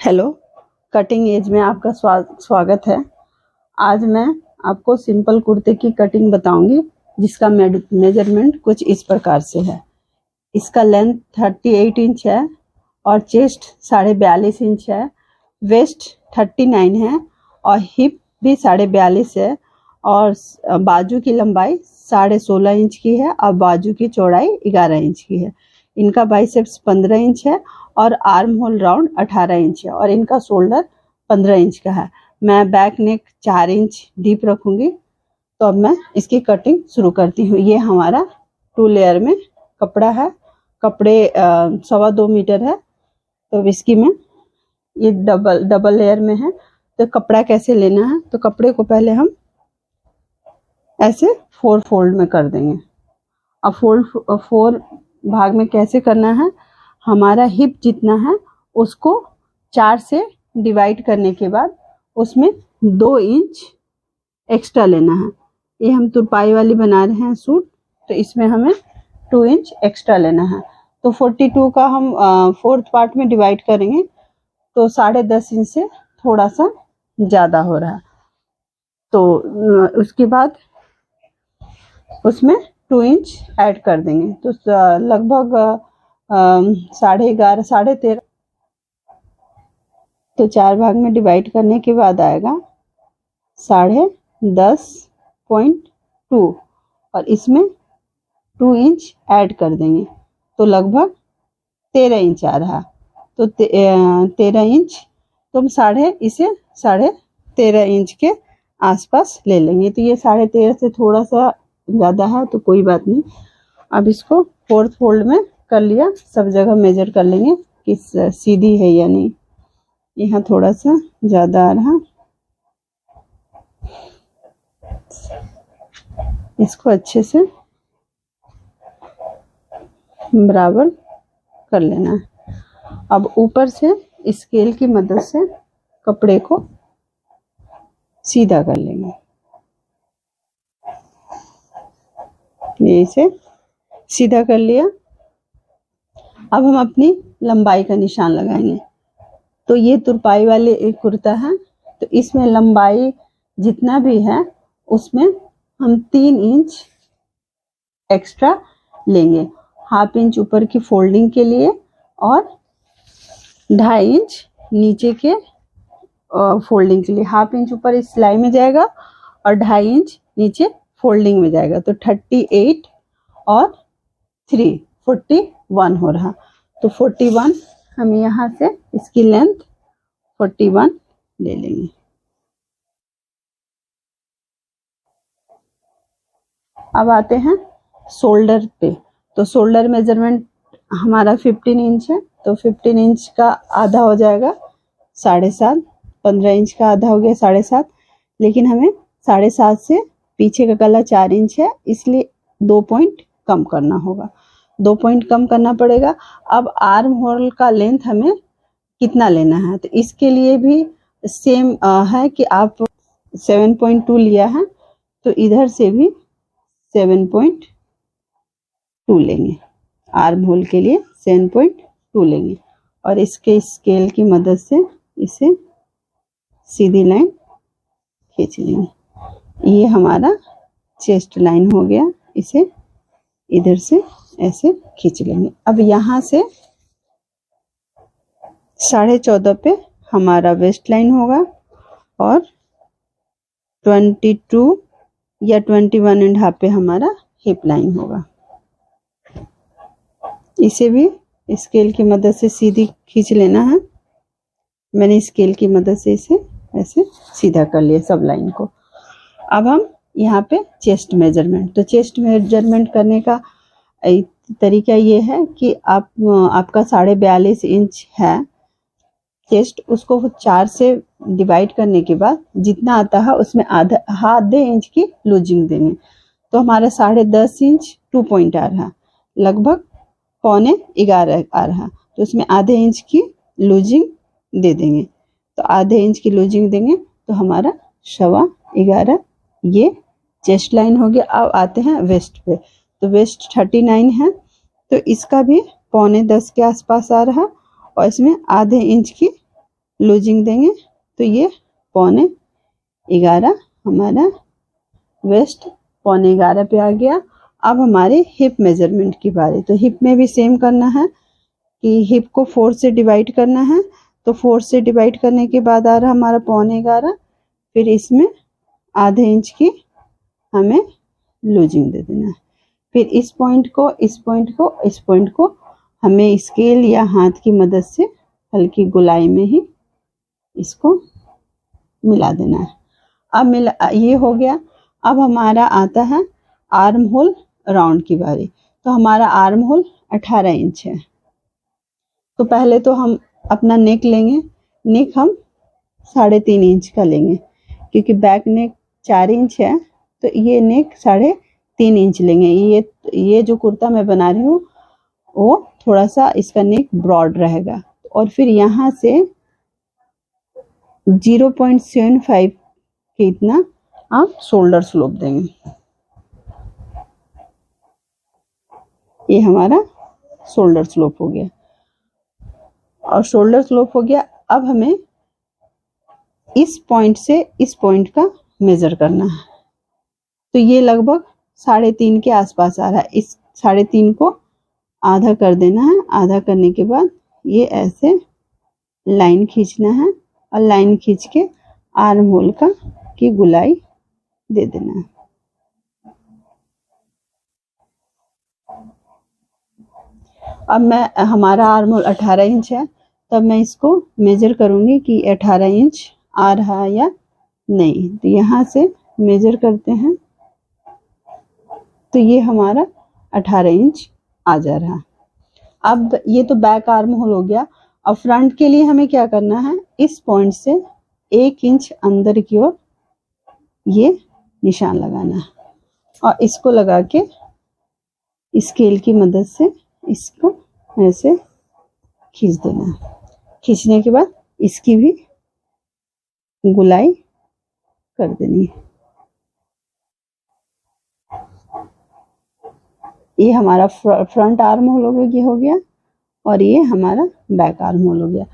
Hello, cutting edge में आपका स्वागत है। आज मैं आपको सिंपल कुर्ते की कटिंग बताऊंगी, जिसका मेजरमेंट कुछ इस प्रकार से है। इसका लेंथ 38 इंच है और चेस्ट 42.5 इंच है, वेस्ट 39 है और हिप भी 42.5 है और बाजू की लंबाई 16.5 इंच की है और बाजू की चौड़ाई 11 इंच की है। इनका बाइसेप्स 15 इंच है और आर्म होल राउंड 18 इंच है और इनका शोल्डर 15 इंच का है। मैं बैक नेक 4 इंच डीप रखूंगी। तो अब मैं इसकी कटिंग शुरू करती हूँ। ये हमारा 2 लेयर में कपड़ा है। कपड़े 2.25 मीटर है। तो इसकी में ये डबल लेयर में है। तो कपड़ा कैसे लेना है, तो कपड़े को पहले हम ऐसे 4 फोल्ड में कर देंगे। अब 4 भाग में कैसे करना है, हमारा हिप जितना है उसको 4 से डिवाइड करने के बाद उसमें 2 इंच एक्स्ट्रा लेना है। ये हम तुरपाई वाली बना रहे हैं सूट, तो इसमें हमें 2 इंच एक्स्ट्रा लेना है। तो 42 का हम 4th पार्ट में डिवाइड करेंगे, तो 10.5 इंच से थोड़ा सा ज़्यादा हो रहा है। तो उसके बाद उसमें 2 इंच ऐड कर देंगे, तो लगभग 11.5 13.5। तो 4 भाग में डिवाइड करने के बाद आएगा 10.5.2 और इसमें 2 इंच ऐड कर देंगे, तो लगभग 13 इंच आ रहा। तो 13 इंच तो हम इसे 13.5 इंच के आसपास ले लेंगे। तो ये 13.5 से थोड़ा सा ज़्यादा है, तो कोई बात नहीं। अब इसको 4th फोल्ड में कर लिया। सब जगह मेजर कर लेंगे कि सीधी है या नहीं। यहाँ थोड़ा सा ज़्यादा आ रहा, इसको अच्छे से बराबर कर लेना है। अब ऊपर से स्केल की मदद से कपड़े को सीधा कर लेंगे। ये इसे सीधा कर लिया। अब हम अपनी लंबाई का निशान लगाएंगे। तो ये तुरपाई वाले एक कुर्ता है, तो इसमें लंबाई जितना भी है उसमें हम 3 इंच एक्स्ट्रा लेंगे। 1/2 इंच ऊपर की फोल्डिंग के लिए और 2.5 इंच नीचे के फोल्डिंग के लिए। 1/2 इंच ऊपर इस सिलाई में जाएगा और 2.5 इंच नीचे फोल्डिंग में जाएगा। तो 38 और 3 41 हो रहा। तो 41 हम यहाँ से इसकी लेंथ 41 ले लेंगे। अब आते हैं शोल्डर पे। तो शोल्डर मेजरमेंट हमारा 15 इंच है, तो 15 इंच का आधा हो जाएगा 7.5। 15 इंच का आधा हो गया 7.5, लेकिन हमें 7.5 से पीछे का गला 4 इंच है, इसलिए 2 पॉइंट कम करना होगा। 2 पॉइंट कम करना पड़ेगा। अब आर्म होल का लेंथ हमें कितना लेना है, तो इसके लिए भी सेम है कि आप 7.2 लिया है, तो इधर से भी 7.2 लेंगे। आर्म होल के लिए 7.2 लेंगे और इसके स्केल की मदद से इसे सीधी लाइन खींच लेंगे। ये हमारा चेस्ट लाइन हो गया। इसे इधर से ऐसे खींच लेंगे। अब यहाँ से 14.5 पे हमारा वेस्ट लाइन होगा और 22 या 21.5 पे हमारा हिप लाइन होगा। इसे भी स्केल की मदद से सीधी खींच लेना है। मैंने स्केल की मदद से इसे ऐसे सीधा कर लिया सब लाइन को। अब हम यहाँ पे चेस्ट मेजरमेंट। तो चेस्ट मेजरमेंट करने का तरीका ये है कि आपका 42.5 इंच है चेस्ट, उसको 4 से डिवाइड करने के बाद जितना आता है उसमें आधे इंच की लूजिंग देंगे। तो हमारा 10.5 इंच 2 पॉइंट आ रहा, लगभग 11.25 आ रहा। तो उसमें आधे इंच की लूजिंग दे देंगे। तो आधे इंच की लूजिंग देंगे तो हमारा 11.25 ये चेस्ट लाइन हो गया। अब आते हैं वेस्ट पे। तो वेस्ट 39 है, तो इसका भी 9.25 के आसपास आ रहा और इसमें आधे इंच की लूजिंग देंगे तो ये 11:15 हमारा वेस्ट 11:15 पे आ गया। अब हमारे हिप मेजरमेंट की बारी। तो हिप में भी सेम करना है कि हिप को 4 से डिवाइड करना है। तो 4 से डिवाइड करने के बाद आ रहा हमारा 11:15। फिर इसमें आधे इंच की हमें लूजिंग दे देना है। फिर इस पॉइंट को इस पॉइंट को इस पॉइंट को हमें स्केल या हाथ की मदद से हल्की गोलाई में ही इसको मिला देना है। अब ये हो गया। अब हमारा आता है आर्म होल राउंड की बारी। तो हमारा आर्म होल 18 इंच है। तो पहले तो हम अपना नेक लेंगे। नेक हम 3.5 इंच का लेंगे, क्योंकि बैक नेक 4 इंच है तो ये नेक 3.5 इंच लेंगे। ये जो कुर्ता मैं बना रही हूँ वो थोड़ा सा इसका नेक ब्रॉड रहेगा। और फिर यहाँ से 0.75 के इतना आप शोल्डर स्लोप देंगे। ये हमारा शोल्डर स्लोप हो गया। और शोल्डर स्लोप हो गया। अब हमें इस पॉइंट से इस पॉइंट का मेजर करना है। तो ये लगभग 3.5 के आसपास आ रहा है। इस 3.5 को आधा कर देना है। आधा करने के बाद ये ऐसे लाइन खींचना है और लाइन खींच के आर्म होल की गुलाई दे देना है। अब हमारा आर्म होल 18 इंच है। तब मैं इसको मेजर करूंगी कि 18 इंच आ रहा है या नहीं। तो यहाँ से मेजर करते हैं तो ये हमारा 18 इंच आ जा रहा है। अब ये तो बैक आर्म होल हो गया। अब फ्रंट के लिए हमें क्या करना है, इस पॉइंट से 1 इंच अंदर की ओर ये निशान लगाना है और इसको लगा के स्केल की मदद से इसको ऐसे खींच देना है। खींचने के बाद इसकी भी गुलाई कर देनी है। ये हमारा फ्रंट आर्म होल हो गया और ये हमारा बैक आर्म होल हो गया।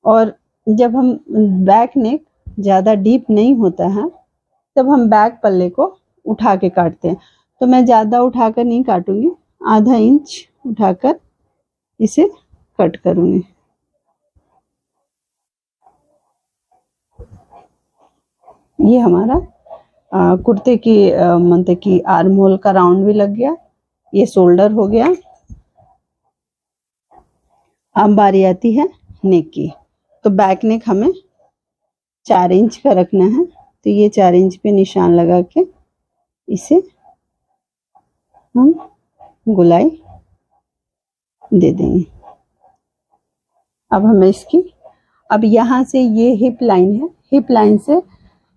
और जब हम बैक नेक ज़्यादा डीप नहीं होता है तब हम बैक पल्ले को उठा के काटते हैं। तो मैं ज़्यादा उठाकर नहीं काटूंगी, आधा इंच उठाकर इसे कट करूंगी। ये हमारा कुर्ते की मतलब की आर्म होल का राउंड भी लग गया। ये शोल्डर हो गया। अब बारी आती है नेक की। तो बैक नेक हमें 4 इंच का रखना है। तो ये 4 इंच पे निशान लगा के इसे हम गुलाई दे देंगे। अब हमें अब यहाँ से ये हिप लाइन है। हिप लाइन से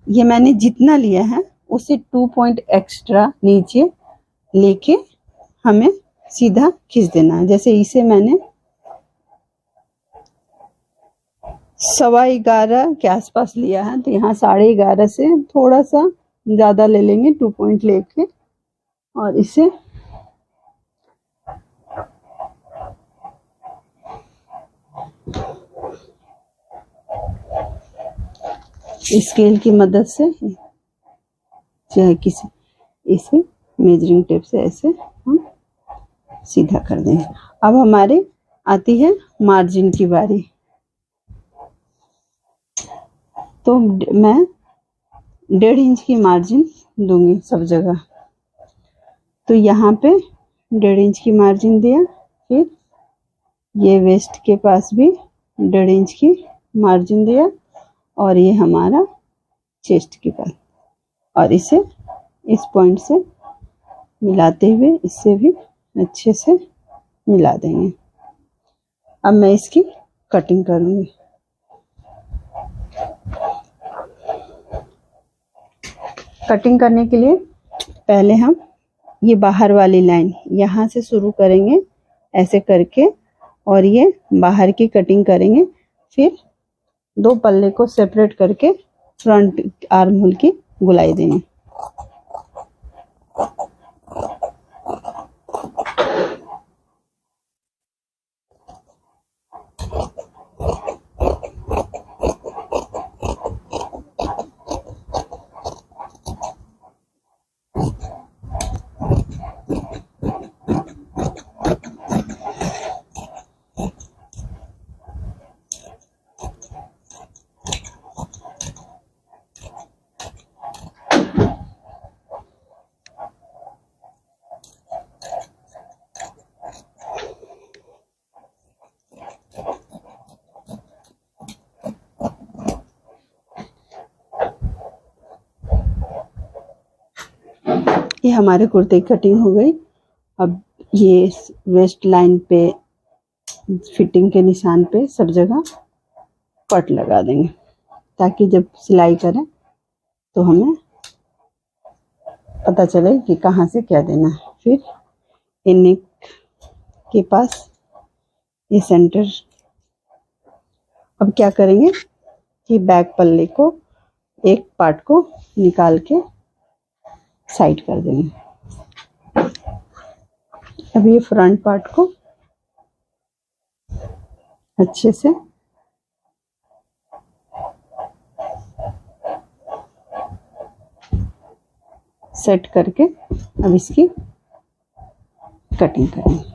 ये मैंने जितना लिया है उसे 2 पॉइंट एक्स्ट्रा नीचे लेके हमें सीधा खींच देना है। जैसे इसे मैंने 11:15 के आसपास लिया है, तो यहाँ 11:30 से थोड़ा सा ज्यादा ले लेंगे, 2 पॉइंट लेके और इसे स्केल की मदद से चाहे इसे मेजरिंग टेप से ऐसे हम सीधा कर देंगे। अब हमारे आती है मार्जिन की बारी। तो मैं 1.5 इंच की मार्जिन दूंगी सब जगह। तो यहाँ पे 1.5 इंच की मार्जिन दिया। फिर ये वेस्ट के पास भी 1.5 इंच की मार्जिन दिया और ये हमारा चेस्ट के पास, और इसे इस पॉइंट से मिलाते हुए इससे भी अच्छे से मिला देंगे। अब मैं इसकी कटिंग करूंगी। कटिंग करने के लिए पहले हम ये बाहर वाली लाइन यहाँ से शुरू करेंगे ऐसे करके और ये बाहर की कटिंग करेंगे। फिर 2 पल्ले को सेपरेट करके फ्रंट आर्म होल की गुलाई देंगे। ये हमारे कुर्ते की कटिंग हो गई। अब ये वेस्ट लाइन पे फिटिंग के निशान पे सब जगह कट लगा देंगे, ताकि जब सिलाई करें तो हमें पता चले कि कहाँ से क्या देना है। फिर ये नेक के पास ये सेंटर, अब क्या करेंगे कि बैक पल्ले को एक पार्ट को निकाल के साइड कर देंगे। अब ये फ्रंट पार्ट को अच्छे से सेट करके अब इसकी कटिंग करेंगे।